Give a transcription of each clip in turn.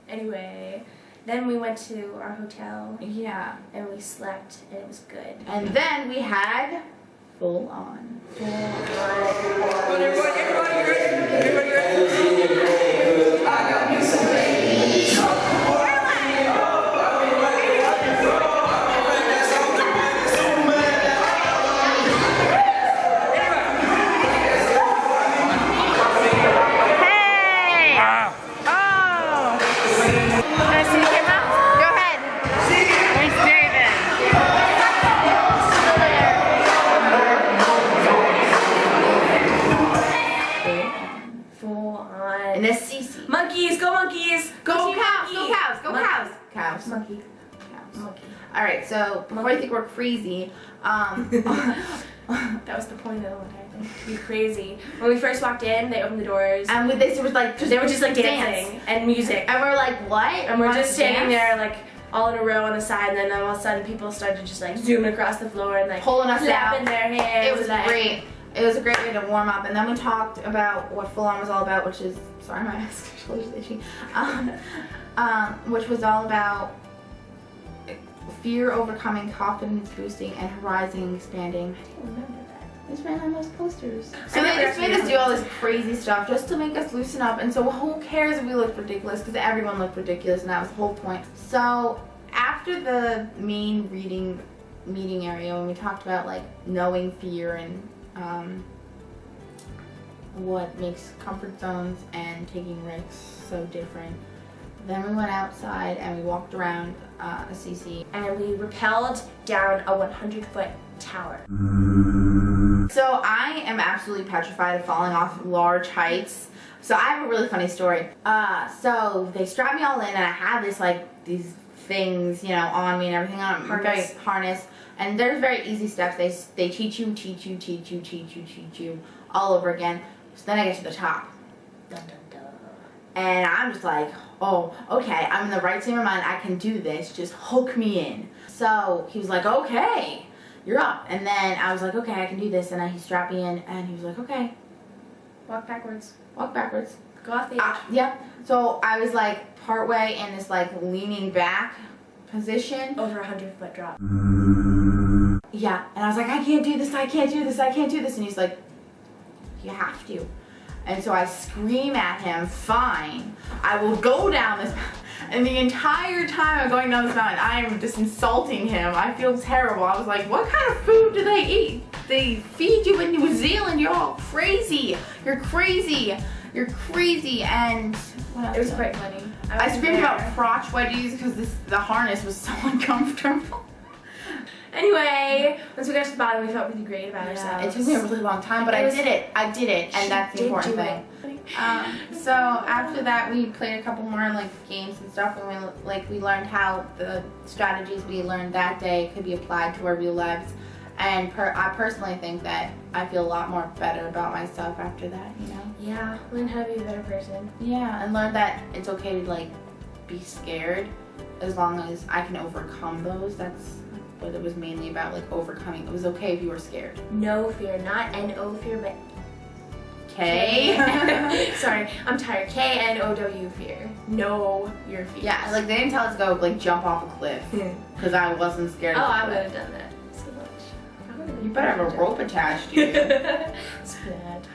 Anyway, then we went to our hotel. Yeah. And we slept, and it was good. And then we had full on. Everybody ready? I got me some ladies. And Assisi. Monkeys, go monkeys! Go cows, go cows, go cows. Cows. Monkey. Cows. Monkey. Alright, so before you think we're crazy, that was the point of the entire thing. To be crazy. When we first walked in, they opened the doors. and they were like, They were just like dancing and music. And we're like, what? And we're just standing there like all in a row on the side, and then all of a sudden people started just like zooming across the floor and like pulling us clapping out. their hands. It was like, great. It was a great way to warm up. And then we talked about what Full On was all about, which is, sorry, my shoulder's itchy. Which was all about fear overcoming, confidence boosting, and horizon expanding. I didn't remember that. This ran on those posters. So I they never just made actually us do all this crazy stuff just to make us loosen up. And so who cares if we looked ridiculous? Because everyone looked ridiculous, and that was the whole point. So after the main meeting area, when we talked about like knowing fear and what makes comfort zones and taking risks so different, then we went outside and we walked around Assisi. And we rappelled down a 100-foot tower. So I am absolutely petrified of falling off large heights. So I have a really funny story. So they strapped me all in, and I had this like these things, you know, on me and everything on harness. And there's very easy steps. They teach you all over again. So then I get to the top. Dun, dun, dun. And I'm just like, oh, okay, I'm in the right frame of mind. I can do this. Just hook me in. So he was like, okay, you're up. And then I was like, okay, I can do this. And then he strapped me in, and he was like, okay. Walk backwards. Walk backwards. Go off the edge. Yep. So I was like partway in this like leaning back position. Over 100-foot drop. Yeah. And I was like, I can't do this. I can't do this. I can't do this. And he's like, you have to. And so I scream at him, fine, I will go down this mountain. And the entire time I'm going down this mountain, I am just insulting him. I feel terrible. I was like, what kind of food do they eat? They feed you in New Zealand. You're all crazy. You're crazy. You're crazy. And what else? It was quite funny. I screamed about crotch wedgies because the harness was so uncomfortable. Anyway, once we got to the bottom, we felt really great about ourselves. It took me a really long time, but I did it. I did it, and that's the important thing. So after that, we played a couple more like games and stuff, and we learned how the strategies we learned that day could be applied to our real lives. And I personally think that I feel a lot more better about myself after that. You know? Yeah, learn how to be a better person. Yeah, and learn that it's okay to like be scared as long as I can overcome those. That's what it was mainly about, like overcoming. It was okay if you were scared. No fear, not N-O fear, but K. Sorry, I'm tired. K-N-O-W fear. Know your fears. Yeah, like they didn't tell us to go like jump off a cliff because I wasn't scared. Oh, of I the would cliff. have done that so much. You better have a rope attached to you. Splat.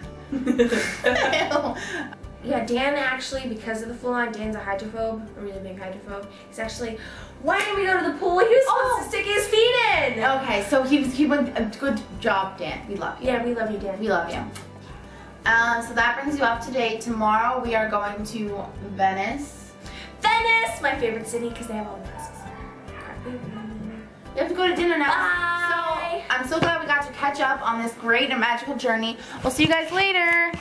Yeah, Dan actually, because of the full on, Dan's a hydrophobe, a really big hydrophobe. He's actually, why didn't we go to the pool? He was supposed to stick his feet in. Okay, so he went. A good job, Dan. We love you. Yeah, we love you, Dan. We love you. So that brings you up to date. Tomorrow we are going to Venice. Venice, my favorite city, because they have all the masks. We have to go to dinner now. Bye. So I'm so glad we got to catch up on this great and magical journey. We'll see you guys later.